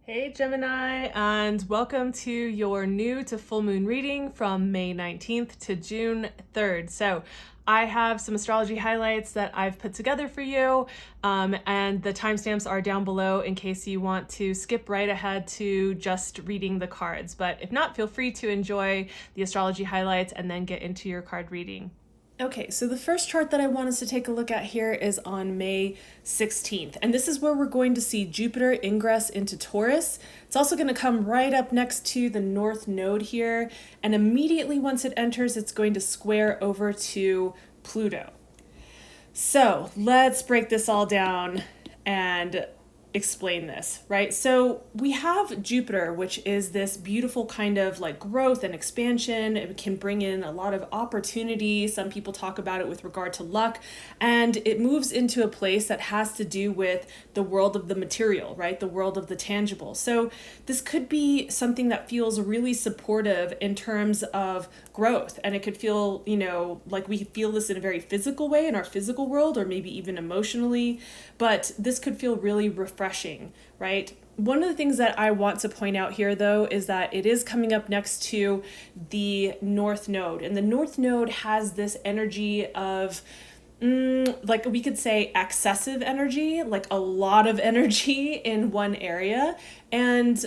Hey Gemini, and welcome to your new to full moon reading from May 19th to June 3rd. So I have some astrology highlights that I've put together for you, and the timestamps are down below in case you want to skip right ahead to just reading the cards. But if not, feel free to enjoy the astrology highlights and then get into your card reading. Okay, so the first chart that I want us to take a look at here is on May 16th. And this is where we're going to see Jupiter ingress into Taurus. It's also going to come right up next to the North Node here. And immediately once it enters, it's going to square over to Pluto. So let's break this all down and explain this, right? So we have Jupiter, which is this beautiful kind of like growth and expansion. It can bring in a lot of opportunity. Some people talk about it with regard to luck, and it moves into a place that has to do with the world of the material, right? The world of the tangible. So this could be something that feels really supportive in terms of growth, and it could feel, like we feel this in a very physical way in our physical world, or maybe even emotionally, but this could feel really refreshing, right? One of the things that I want to point out here, though, is that it is coming up next to the North Node, and the North Node has this energy of like we could say excessive energy, like a lot of energy in one area. And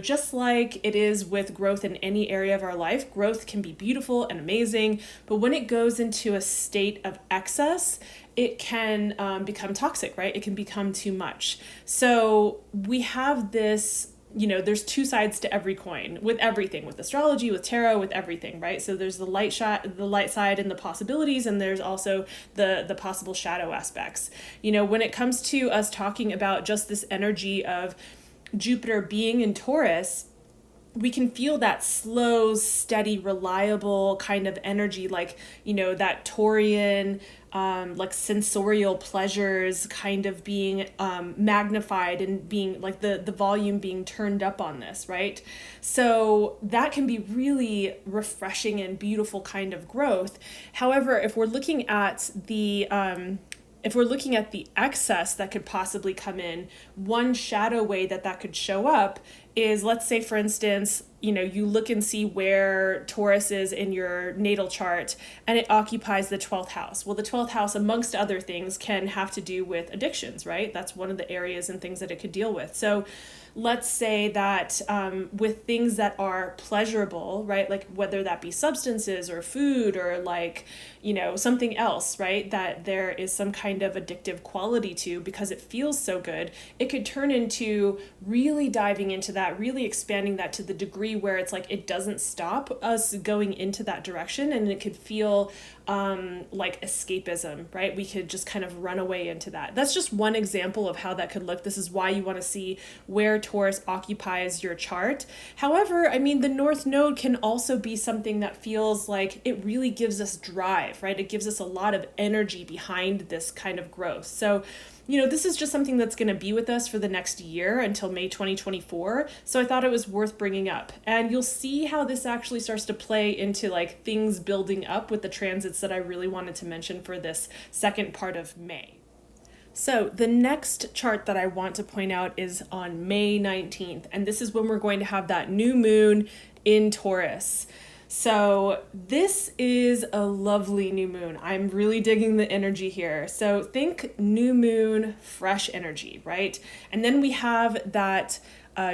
just like it is with growth in any area of our life, growth can be beautiful and amazing, but when it goes into a state of excess, it can become toxic, right? It can become too much. So we have this, there's two sides to every coin with everything, with astrology, with tarot, with everything, right? So there's the light side and the possibilities, and there's also the possible shadow aspects. When it comes to us talking about just this energy of Jupiter being in Taurus, we can feel that slow, steady, reliable kind of energy, like, that Taurian, like sensorial pleasures kind of being magnified and being like the volume being turned up on this, right? So that can be really refreshing and beautiful kind of growth. However, if we're looking at the excess that could possibly come in, one shadow way that could show up is, let's say, for instance, you look and see where Taurus is in your natal chart and it occupies the 12th house. Well, the 12th house, amongst other things, can have to do with addictions, right? That's one of the areas and things that it could deal with. So let's say that with things that are pleasurable, right? Like whether that be substances or food or like, something else, right? That there is some kind of addictive quality to because it feels so good. It could turn into really diving into that, really expanding that to the degree where it's like it doesn't stop us going into that direction, and it could feel like escapism, right? We could just kind of run away into that. That's just one example of how that could look. This is why you want to see where Taurus occupies your chart. However, the North Node can also be something that feels like it really gives us drive, right? It gives us a lot of energy behind this kind of growth. So this is just something that's going to be with us for the next year until May 2024. So I thought it was worth bringing up. And you'll see how this actually starts to play into like things building up with the transits that I really wanted to mention for this second part of May. So the next chart that I want to point out is on May 19th. And this is when we're going to have that new moon in Taurus. So this is a lovely new moon. I'm really digging the energy here. So think new moon, fresh energy, right? And then we have that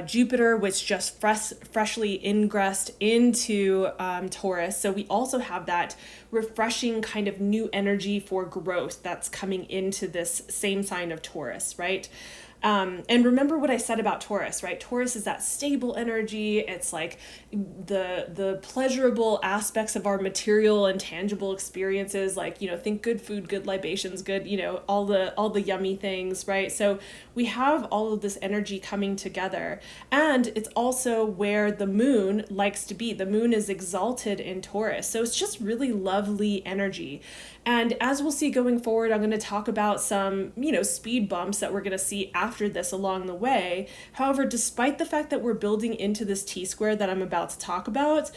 Jupiter, which just freshly ingressed into Taurus. So we also have that refreshing kind of new energy for growth that's coming into this same sign of Taurus, right? And remember what I said about Taurus, right? Taurus is that stable energy. It's like the pleasurable aspects of our material and tangible experiences, like, think good food, good libations, good, all the yummy things, right? So we have all of this energy coming together. And it's also where the moon likes to be. The moon is exalted in Taurus. So it's just really lovely energy. And as we'll see going forward, I'm going to talk about some, speed bumps that we're going to see after this along the way. However, despite the fact that we're building into this T-square that I'm about to talk about,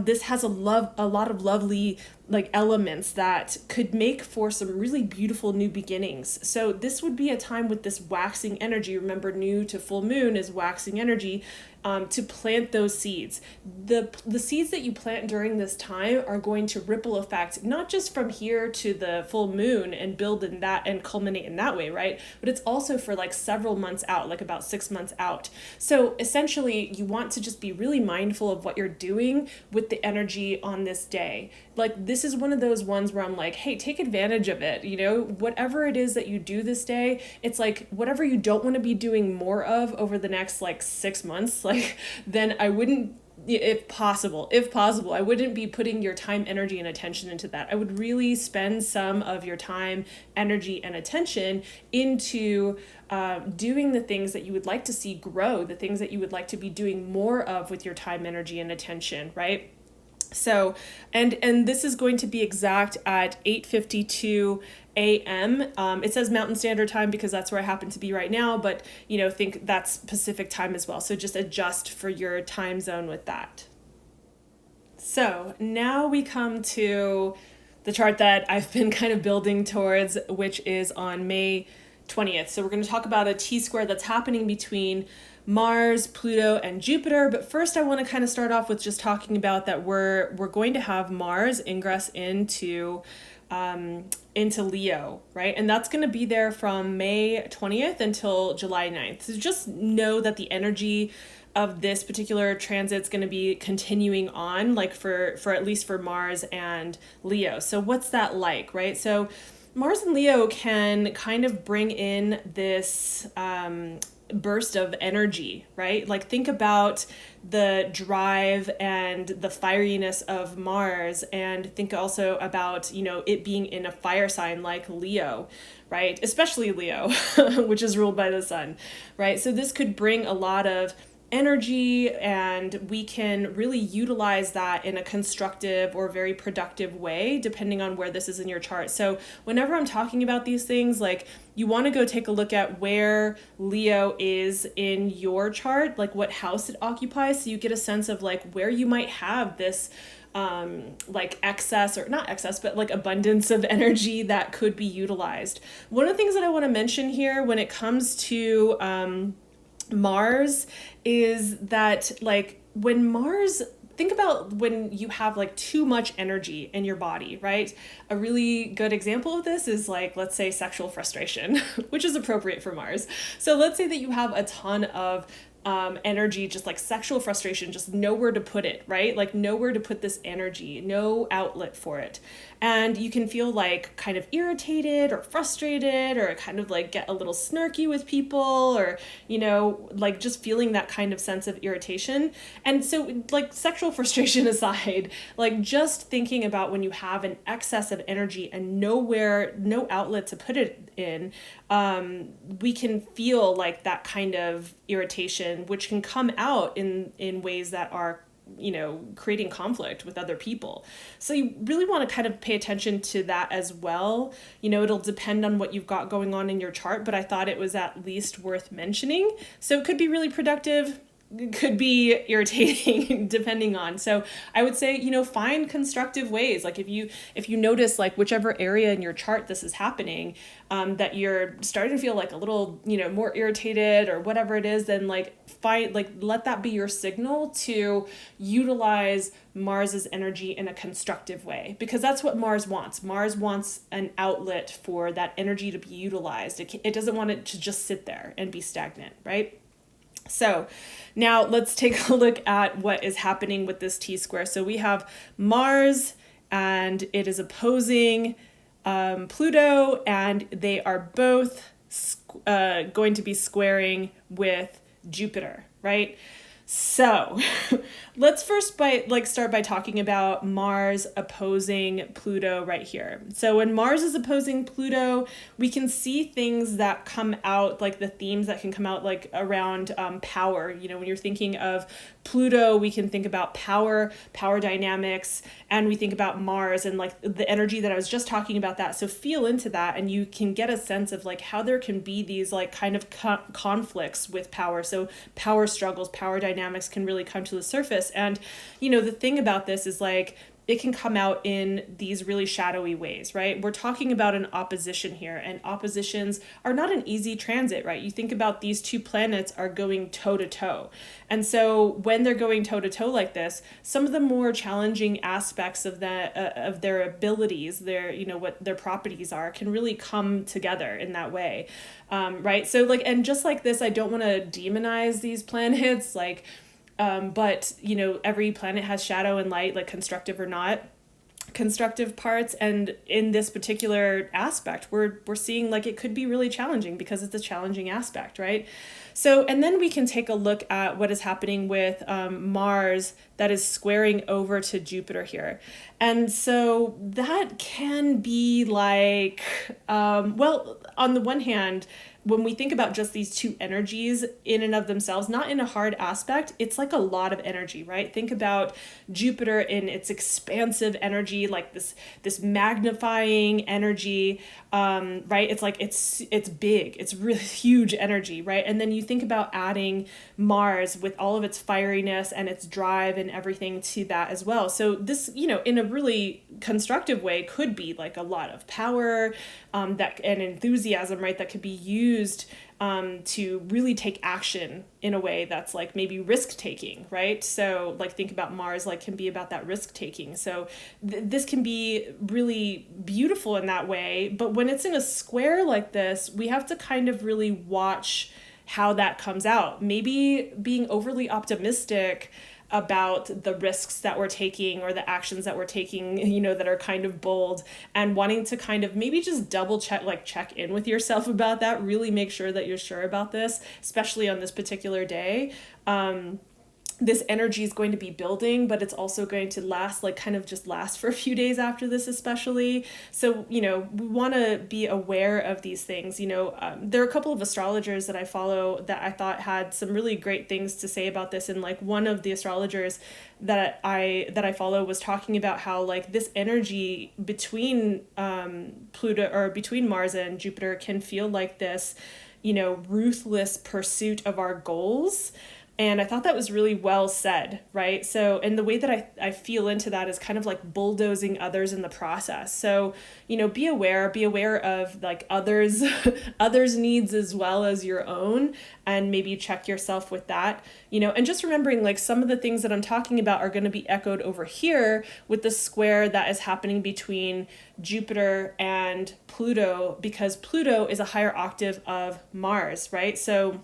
this has a lot of lovely like elements that could make for some really beautiful new beginnings. So this would be a time with this waxing energy. Remember, new to full moon is waxing energy. To plant those seeds. The seeds that you plant during this time are going to ripple effect, not just from here to the full moon and build in that and culminate in that way, right? But it's also for like several months out, like about 6 months out. So essentially, you want to just be really mindful of what you're doing with the energy on this day. Like, this is one of those ones where I'm like, hey, take advantage of it. You know, whatever it is that you do this day, it's like whatever you don't want to be doing more of over the next like 6 months, like, then I wouldn't, if possible, I wouldn't be putting your time, energy, and attention into that. I would really spend some of your time, energy, and attention into doing the things that you would like to see grow, the things that you would like to be doing more of with your time, energy, and attention, right? So, and this is going to be exact at 8:52 a.m. It says Mountain Standard Time because that's where I happen to be right now, but you know, think that's Pacific time as well. So just adjust for your time zone with that. So now we come to the chart that I've been kind of building towards, which is on May 20th. So we're going to talk about a T-square that's happening between Mars, Pluto, and Jupiter. But first I want to kind of start off with just talking about that we're going to have Mars ingress into Leo, right? And that's going to be there from May 20th until July 9th. So just know that the energy of this particular transit is going to be continuing on, like for at least for Mars and Leo. So what's that like, right? So Mars and Leo can kind of bring in this burst of energy, right? Like, think about the drive and the fieriness of Mars, and think also about, you know, it being in a fire sign like Leo, right? Especially Leo, which is ruled by the sun, right? So this could bring a lot of energy, and we can really utilize that in a constructive or very productive way, depending on where this is in your chart. So whenever I'm talking about these things, like, you want to go take a look at where Leo is in your chart, like what house it occupies, so you get a sense of like where you might have this like excess, or not excess, but like abundance of energy that could be utilized. One of the things that I want to mention here when it comes to Mars is that, like, when Mars, think about when you have like too much energy in your body, right? A really good example of this is, like, let's say sexual frustration, which is appropriate for Mars. So let's say that you have a ton of energy, just like sexual frustration, just nowhere to put it, right? Like nowhere to put this energy, no outlet for it. And you can feel like kind of irritated or frustrated, or kind of like get a little snarky with people, or, you know, like just feeling that kind of sense of irritation. And so, like, sexual frustration aside, like just thinking about when you have an excess of energy and nowhere, no outlet to put it in, we can feel like that kind of irritation, which can come out in ways that are, you know, creating conflict with other people. So you really want to kind of pay attention to that as well. You know, it'll depend on what you've got going on in your chart, but I thought it was at least worth mentioning. So it could be really productive, could be irritating depending on. So I would say, you know, find constructive ways. Like if you notice, like, whichever area in your chart this is happening, that you're starting to feel like a little, you know, more irritated or whatever it is, then let that be your signal to utilize Mars's energy in a constructive way, because that's what Mars wants. Mars wants an outlet for that energy to be utilized. It doesn't want it to just sit there and be stagnant, right? So now let's take a look at what is happening with this T-square. So we have Mars, and it is opposing Pluto, and they are both going to be squaring with Jupiter, right? So let's first start by talking about Mars opposing Pluto right here. So when Mars is opposing Pluto, we can see things that come out, like the themes that can come out, like around power. You know, when you're thinking of Pluto, we can think about power dynamics, and we think about Mars and like the energy that I was just talking about that. So feel into that, and you can get a sense of like how there can be these like kind of conflicts with power. So power struggles, power dynamics can really come to the surface. And, you know, the thing about this is, like, it can come out in these really shadowy ways, right? We're talking about an opposition here, and oppositions are not an easy transit, right? You think about these two planets are going toe to toe. And so when they're going toe to toe like this, some of the more challenging aspects of of their abilities, their, what their properties are, can really come together in that way. Right? So like, and just like this, I don't want to demonize these planets, like, but every planet has shadow and light, like constructive or not constructive parts, and in this particular aspect we're seeing like it could be really challenging because it's a challenging aspect, right? So, and then we can take a look at what is happening with Mars that is squaring over to Jupiter here. And so that can be like, well, on the one hand, when we think about just these two energies in and of themselves, not in a hard aspect, it's like a lot of energy, right? Think about Jupiter in its expansive energy, like this magnifying energy, right? It's like it's big, it's really huge energy, right? And then you think about adding Mars with all of its fieriness and its drive and everything to that as well. So this, in a really constructive way, could be like a lot of power, that and enthusiasm, right? That could be used to really take action in a way that's like maybe risk taking, right? So like think about Mars, like can be about that risk taking. So this can be really beautiful in that way. But when it's in a square like this, we have to kind of really watch how that comes out. Maybe being overly optimistic about the risks that we're taking or the actions that we're taking, that are kind of bold, and wanting to kind of maybe just double check, like check in with yourself about that, really make sure that you're sure about this, especially on this particular day. This energy is going to be building, but it's also going to last, like kind of just last for a few days after this, especially. So, we want to be aware of these things. There are a couple of astrologers that I follow that I thought had some really great things to say about this. And like one of the astrologers that I follow was talking about how like this energy between Pluto, or between Mars and Jupiter, can feel like this, ruthless pursuit of our goals. And I thought that was really well said, right? So, and the way that I feel into that is kind of like bulldozing others in the process. So, be aware of like others needs as well as your own, and maybe check yourself with that, and just remembering like some of the things that I'm talking about are going to be echoed over here with the square that is happening between Jupiter and Pluto, because Pluto is a higher octave of Mars, right? So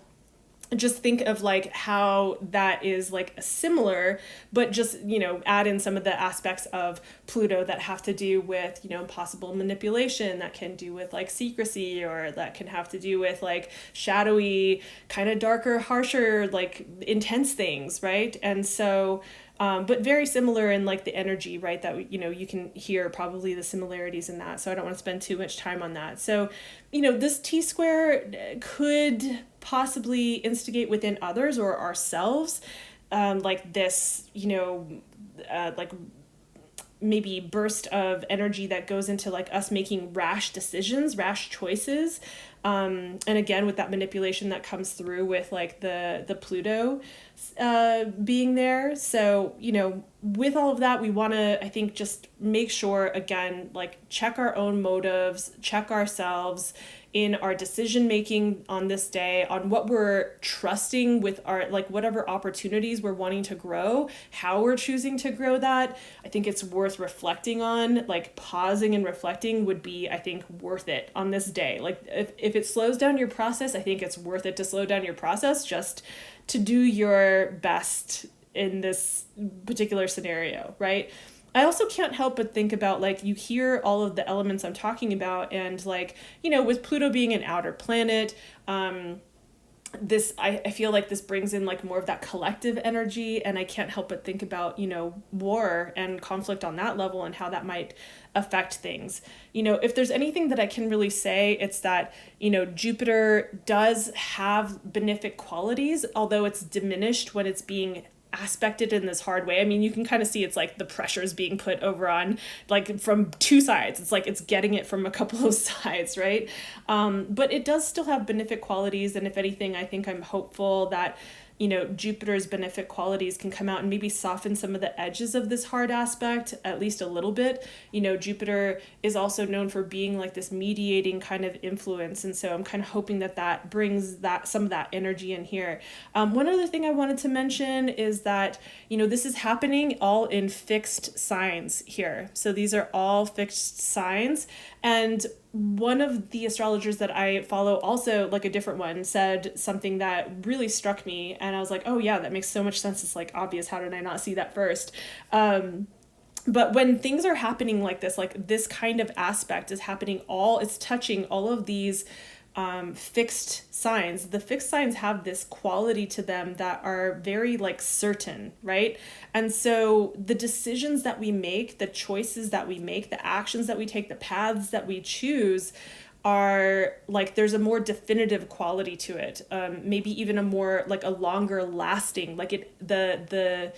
just think of like how that is like similar, but just, add in some of the aspects of Pluto that have to do with, possible manipulation, that can do with like secrecy, or that can have to do with like shadowy, kind of darker, harsher, like intense things, right? And so but very similar in like the energy, right? That, you can hear probably the similarities in that. So I don't want to spend too much time on that. So, this T-square could possibly instigate within others or ourselves, like this, like maybe burst of energy that goes into like us making rash decisions, rash choices. And again, with that manipulation that comes through with like the Pluto being there. So, with all of that, we want to, I think, just make sure, again, like check our own motives, check ourselves in our decision making on this day, on what we're trusting with our, like whatever opportunities we're wanting to grow, how we're choosing to grow that. I think it's worth reflecting on, like pausing and reflecting would be, I think, worth it on this day. Like if it slows down your process, I think it's worth it to slow down your process just to do your best in this particular scenario, right? I also can't help but think about, like, you hear all of the elements I'm talking about, and like, with Pluto being an outer planet, this, I feel like this brings in like more of that collective energy, and I can't help but think about, war and conflict on that level and how that might affect things. If there's anything that I can really say, it's that, Jupiter does have benefic qualities, although it's diminished when it's being aspected in this hard way. I mean, you can kind of see it's like the pressure's being put over on, like, from two sides. It's like it's getting it from a couple of sides, right? But it does still have benefic qualities, and if anything, I think I'm hopeful that Jupiter's benefic qualities can come out and maybe soften some of the edges of this hard aspect, at least a little bit. Jupiter is also known for being like this mediating kind of influence. And so I'm kind of hoping that brings some of that energy in here. One other thing I wanted to mention is that, this is happening all in fixed signs here. So these are all fixed signs. And one of the astrologers that I follow, also like a different one, said something that really struck me. And I was like, oh yeah, that makes so much sense. It's like obvious. How did I not see that first? But when things are happening like this kind of aspect is happening, it's touching all of these fixed signs. The fixed signs have this quality to them that are very like certain, right? And so the decisions that we make, the choices that we make, the actions that we take, the paths that we choose are like, there's a more definitive quality to it. Maybe even a more like a longer lasting, like the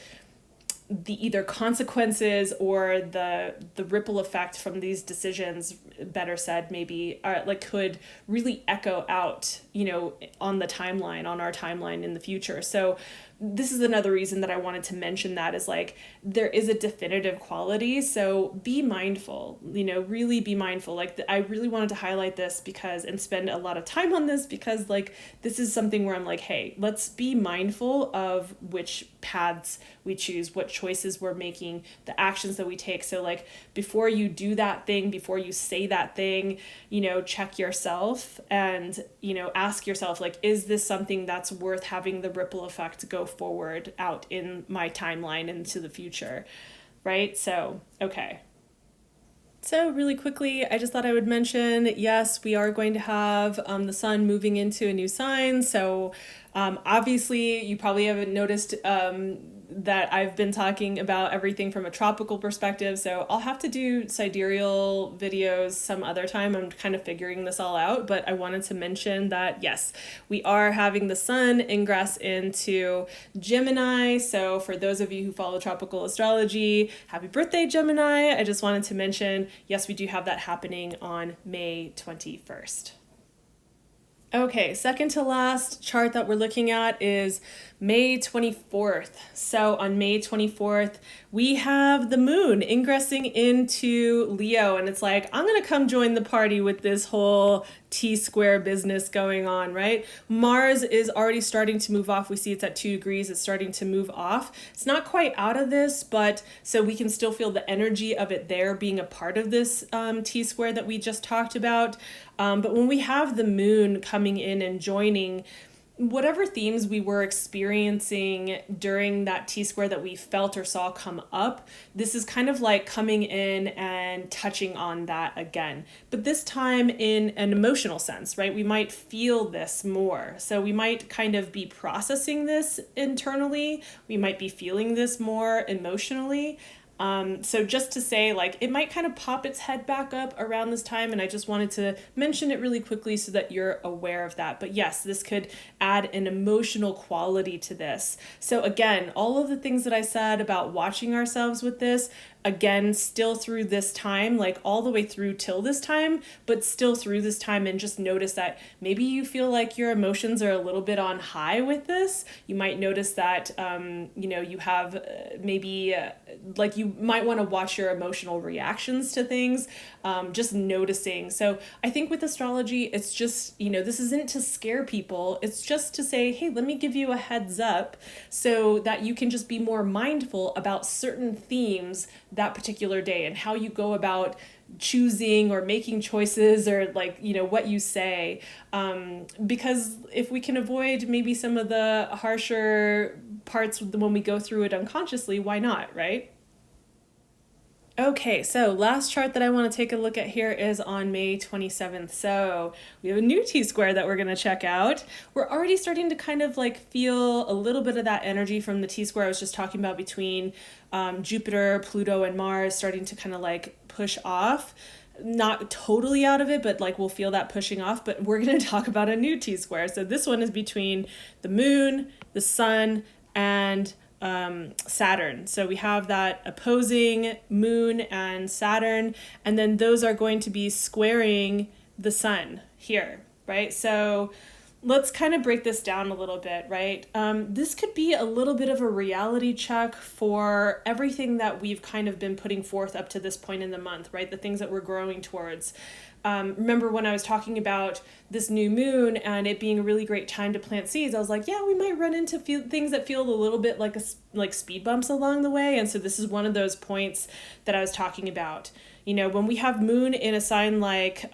either consequences or the ripple effect from these decisions, better said, maybe could really echo out, on our timeline in the future. So this is another reason that I wanted to mention that, is like, there is a definitive quality. So be mindful, really be mindful. Like I really wanted to highlight this and spend a lot of time on this, because like, this is something where I'm like, hey, let's be mindful of which paths we choose, what choices we're making, the actions that we take. So like, before you do that thing, before you say that thing, check yourself and, ask yourself, like, is this something that's worth having the ripple effect to go forward out in my timeline into the future, right? So, okay. So really quickly, I just thought I would mention, yes, we are going to have the sun moving into a new sign. So obviously, you probably haven't noticed that I've been talking about everything from a tropical perspective. So I'll have to do sidereal videos some other time. I'm kind of figuring this all out, but I wanted to mention that, yes, we are having the sun ingress into Gemini. So for those of you who follow tropical astrology, happy birthday, Gemini. I just wanted to mention, yes, we do have that happening on May 21st. Okay, second to last chart that we're looking at is May 24th. So on May 24th, we have the moon ingressing into Leo, and it's like, I'm going to come join the party with this whole T-square business going on, right? Mars is already starting to move off. We see it's at 2 degrees. It's starting to move off. It's not quite out of this, but so we can still feel the energy of it there being a part of this T-square that we just talked about. But when we have the moon coming in and joining, whatever themes we were experiencing during that T-square that we felt or saw come up, this is kind of like coming in and touching on that again. But this time in an emotional sense, right? We might feel this more. So we might kind of be processing this internally. We might be feeling this more emotionally. So just to say, like, it might kind of pop its head back up around this time, and I just wanted to mention it really quickly so that you're aware of that. But yes, this could add an emotional quality to this. So again, all of the things that I said about watching ourselves with this, again, still through this time, like all the way through till this time, but still through this time, and just notice that maybe you feel like your emotions are a little bit on high with this. You might notice that, you have maybe like you might want to watch your emotional reactions to things, just noticing. So I think with astrology, it's just, this isn't to scare people. It's just to say, hey, let me give you a heads up so that you can just be more mindful about certain themes that particular day and how you go about choosing or making choices, or like, what you say. Because if we can avoid maybe some of the harsher parts when we go through it unconsciously, why not, right? Okay, so last chart that I want to take a look at here is on May 27th. So we have a new T-square that we're going to check out. We're already starting to kind of like feel a little bit of that energy from the T-square I was just talking about between Jupiter, Pluto, and Mars, starting to kind of like push off. Not totally out of it, but like we'll feel that pushing off. But we're going to talk about a new T-square. So this one is between the moon, the sun, and Saturn. So we have that opposing moon and Saturn, and then those are going to be squaring the sun here, right? So let's kind of break this down a little bit, right? This could be a little bit of a reality check for everything that we've kind of been putting forth up to this point in the month, right? The things that we're growing towards. Remember when I was talking about this new moon and it being a really great time to plant seeds, I was like, yeah, we might run into things that feel a little bit like speed bumps along the way. And so this is one of those points that I was talking about. You know, when we have moon in a sign like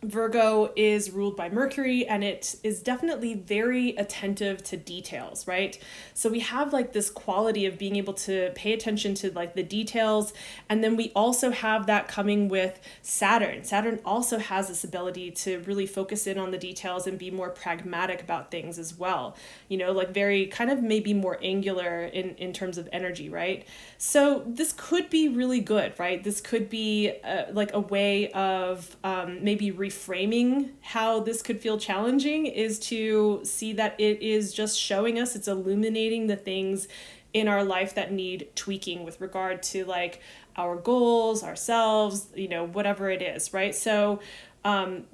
Virgo is ruled by Mercury, and it is definitely very attentive to details, right? So we have like this quality of being able to pay attention to like the details. And then we also have that coming with Saturn. Saturn also has this ability to really focus in on the details and be more pragmatic about things as well. You know, like very kind of maybe more angular in terms of energy, right? So this could be really good, right? This could be like a way of maybe reframing how this could feel challenging, is to see that it is just showing us, it's illuminating the things in our life that need tweaking with regard to like our goals, ourselves, you know, whatever it is, right? So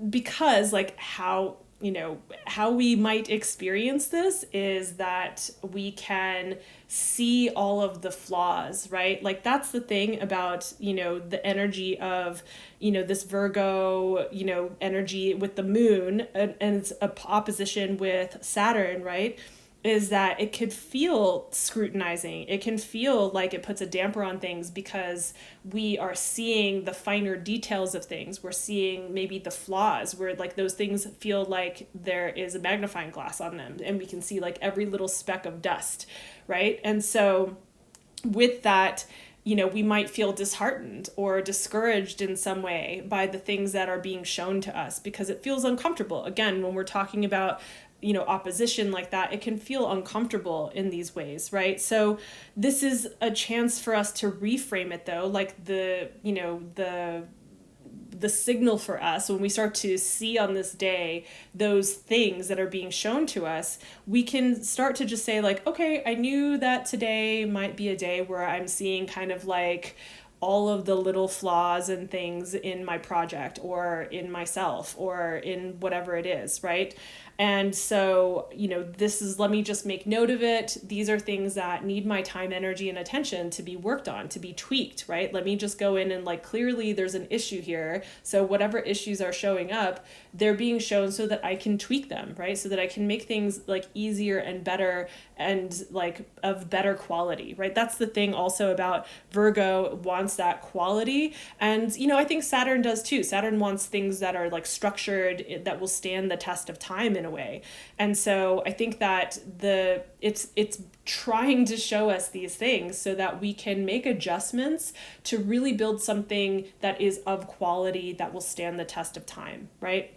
because like how we might experience this is that we can see all of the flaws, right? Like that's the thing about, you know, the energy of, you know, this Virgo, you know, energy with the moon and its opposition with Saturn, right? Is that it could feel scrutinizing. It can feel like it puts a damper on things because we are seeing the finer details of things. We're seeing maybe the flaws where like those things feel like there is a magnifying glass on them and we can see like every little speck of dust, right? And so with that, you know, we might feel disheartened or discouraged in some way by the things that are being shown to us because it feels uncomfortable. Again, when we're talking about, you know, opposition like that, it can feel uncomfortable in these ways, right? So this is a chance for us to reframe it though, like the signal for us when we start to see on this day those things that are being shown to us, we can start to just say like, okay, I knew that today might be a day where I'm seeing kind of like all of the little flaws and things in my project or in myself or in whatever it is, right? And so, you know, this is, let me just make note of it. These are things that need my time, energy, and attention to be worked on, to be tweaked, right? Let me just go in and like, clearly there's an issue here. So whatever issues are showing up, they're being shown so that I can tweak them, right? So that I can make things like easier and better and like of better quality, right? That's the thing also about Virgo, wants that quality. And, you know, I think Saturn does too. Saturn wants things that are like structured, that will stand the test of time in a way. And so I think that it's trying to show us these things so that we can make adjustments to really build something that is of quality that will stand the test of time, right?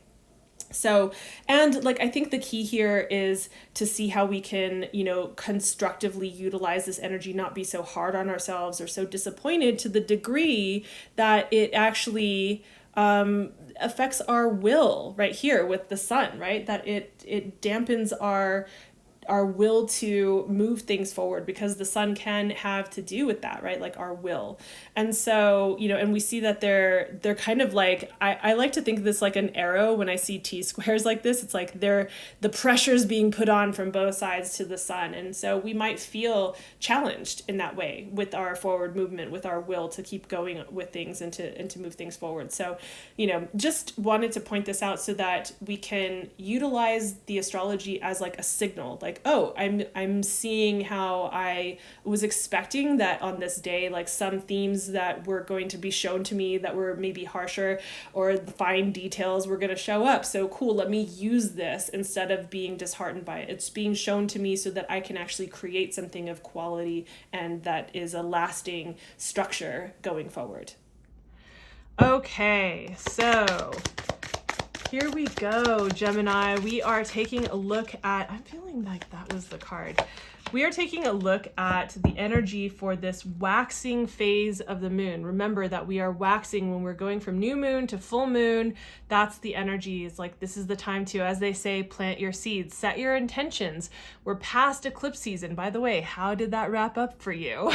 So, and like, I think the key here is to see how we can, you know, constructively utilize this energy, not be so hard on ourselves or so disappointed to the degree that it actually affects our will right here with the sun, right? That it dampens our will to move things forward, because the sun can have to do with that, right? Like our will. And so, you know, and we see that they're kind of like, I like to think of this like an arrow when I see T-squares like this. It's like the pressure's being put on from both sides to the sun. And so we might feel challenged in that way with our forward movement, with our will to keep going with things and to move things forward. So, you know, just wanted to point this out so that we can utilize the astrology as like a signal, like, oh, I'm seeing how I was expecting that on this day, like some themes that were going to be shown to me that were maybe harsher, or the fine details were going to show up. So cool, let me use this instead of being disheartened by it. It's being shown to me so that I can actually create something of quality and that is a lasting structure going forward. Okay, so here we go, Gemini. We are taking a look at, I'm feeling like that was the card. We are taking a look at the energy for this waxing phase of the moon. Remember that we are waxing when we're going from new moon to full moon. That's the energy. It's like, this is the time to, as they say, plant your seeds, set your intentions. We're past eclipse season. By the way, how did that wrap up for you?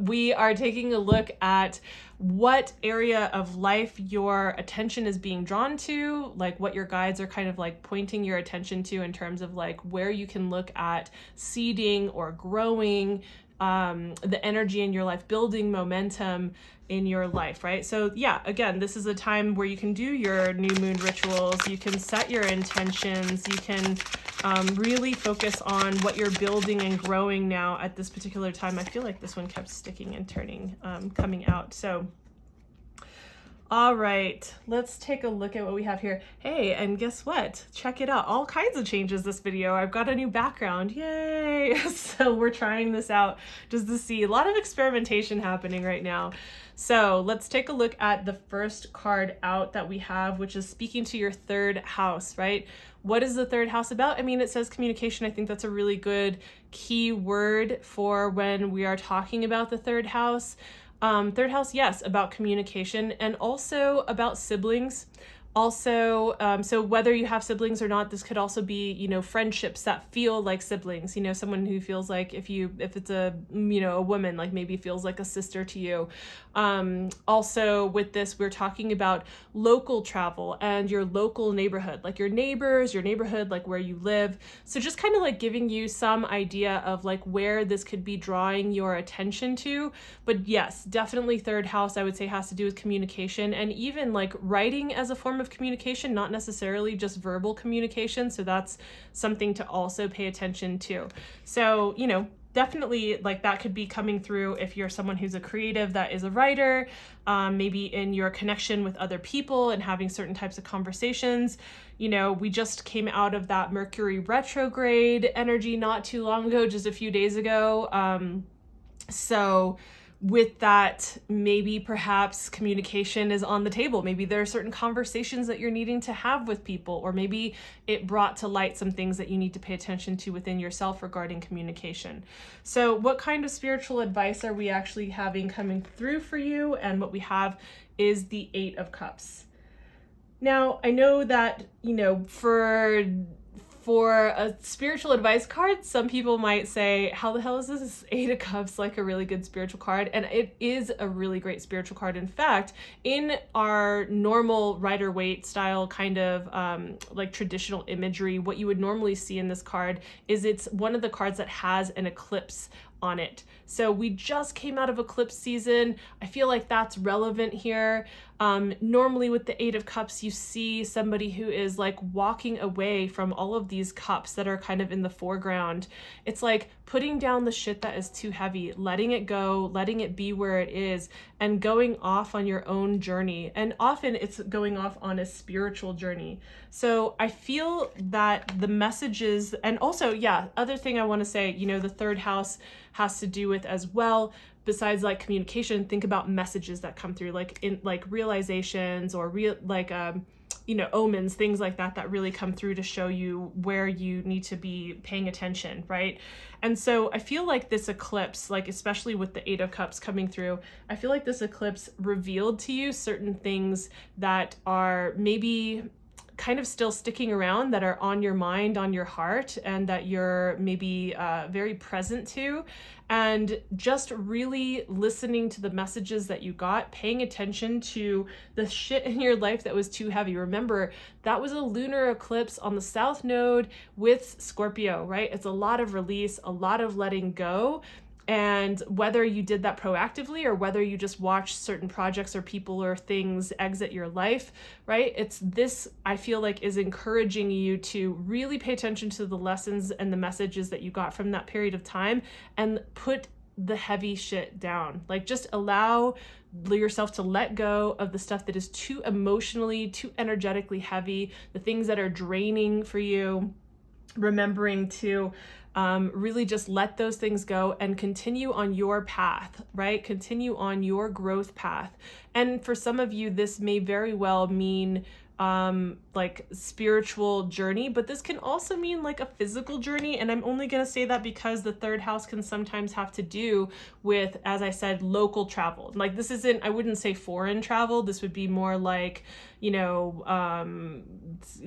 We are taking a look at what area of life your attention is being drawn to, like what your guides are kind of like pointing your attention to in terms of like where you can look at seeding or growing the energy in your life, building momentum in your life, right? So yeah, again, this is a time where you can do your new moon rituals, you can set your intentions, you can really focus on what you're building and growing now at this particular time. I feel like this one kept sticking and turning, coming out. So all right, let's take a look at what we have here. Hey, and guess what? Check it out. All kinds of changes this video. I've got a new background. Yay! So we're trying this out just to see. A lot of experimentation happening right now. So let's take a look at the first card out that we have, which is speaking to your third house, right? What is the third house about? I mean, it says communication. I think that's a really good key word for when we are talking about the third house. Third house, yes, about communication and also about siblings. Also, so whether you have siblings or not, this could also be, you know, friendships that feel like siblings, you know, someone who feels like if it's a, you know, a woman, like maybe feels like a sister to you. Also with this, we're talking about local travel and your local neighborhood, like your neighbors, your neighborhood, like where you live. So just kind of like giving you some idea of like where this could be drawing your attention to. But yes, definitely third house, I would say, has to do with communication and even like writing as a form of communication, not necessarily just verbal communication. So that's something to also pay attention to. So, you know, definitely like that could be coming through if you're someone who's a creative that is a writer, maybe in your connection with other people and having certain types of conversations. You know, we just came out of that Mercury retrograde energy not too long ago, just a few days ago. So with that, maybe perhaps communication is on the table. Maybe there are certain conversations that you're needing to have with people, or maybe it brought to light some things that you need to pay attention to within yourself regarding communication. So what kind of spiritual advice are we actually having coming through for you? And what we have is the 8 of Cups. Now, I know that, you know, for a spiritual advice card, some people might say, how the hell is this 8 of Cups like a really good spiritual card? And it is a really great spiritual card. In fact, in our normal Rider-Waite style kind of like traditional imagery, what you would normally see in this card is it's one of the cards that has an eclipse on it. So we just came out of eclipse season. I feel like that's relevant here. Normally with the 8 of Cups, you see somebody who is like walking away from all of these cups that are kind of in the foreground. It's like putting down the shit that is too heavy, letting it go, letting it be where it is, and going off on your own journey. And often it's going off on a spiritual journey. So I feel that the messages, and also, yeah, other thing I want to say, you know, the third house has to do with as well, besides like communication, think about messages that come through, like in like realizations or you know, omens, things like that, that really come through to show you where you need to be paying attention, right? And so I feel like this eclipse, like especially with the 8 of Cups coming through, I feel like this eclipse revealed to you certain things that are maybe kind of still sticking around, that are on your mind, on your heart, and that you're maybe very present to. And just really listening to the messages that you got, paying attention to the shit in your life that was too heavy. Remember, that was a lunar eclipse on the South Node with Scorpio, right? It's a lot of release, a lot of letting go. And whether you did that proactively or whether you just watched certain projects or people or things exit your life, right? It's this, I feel like, is encouraging you to really pay attention to the lessons and the messages that you got from that period of time and put the heavy shit down. Like just allow yourself to let go of the stuff that is too emotionally, too energetically heavy, the things that are draining for you, remembering to really just let those things go and continue on your path, right? Continue on your growth path. And for some of you, this may very well mean like spiritual journey, but this can also mean like a physical journey. And I'm only going to say that because the third house can sometimes have to do with, as I said, local travel. Like this isn't, I wouldn't say foreign travel. This would be more like, you know,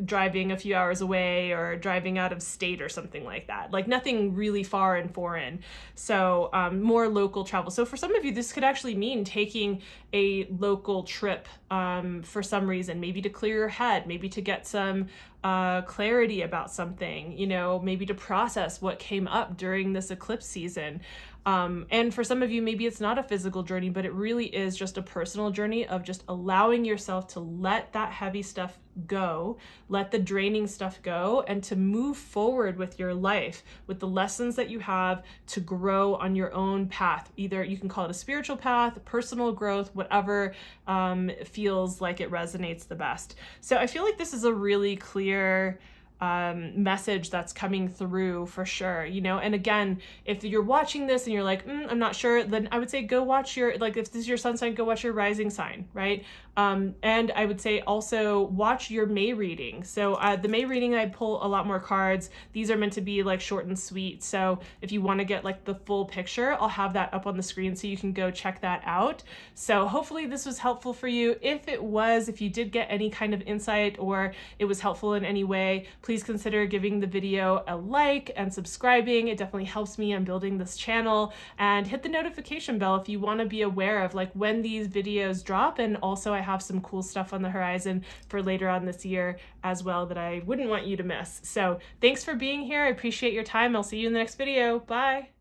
driving a few hours away or driving out of state or something like that. Like nothing really far and foreign. So more local travel. So for some of you, this could actually mean taking a local trip for some reason, maybe to clear your head, maybe to get some clarity about something, you know, maybe to process what came up during this eclipse season. And for some of you, maybe it's not a physical journey, but it really is just a personal journey of just allowing yourself to let that heavy stuff go, let the draining stuff go, and to move forward with your life, with the lessons that you have to grow on your own path. Either you can call it a spiritual path, personal growth, whatever feels like it resonates the best. So I feel like this is a really clear message that's coming through for sure, you know. And again, if you're watching this and you're like, I'm not sure, then I would say go watch your, like if this is your sun sign, go watch your rising sign, right? And I would say also watch your May reading. So the May reading, I pull a lot more cards. These are meant to be like short and sweet. So if you want to get like the full picture, I'll have that up on the screen so you can go check that out. So hopefully this was helpful for you. If it was, if you did get any kind of insight or it was helpful in any way, please consider giving the video a like and subscribing. It definitely helps me in building this channel, and hit the notification bell if you want to be aware of like when these videos drop. And also I have some cool stuff on the horizon for later on this year as well that I wouldn't want you to miss. So thanks for being here. I appreciate your time. I'll see you in the next video. Bye.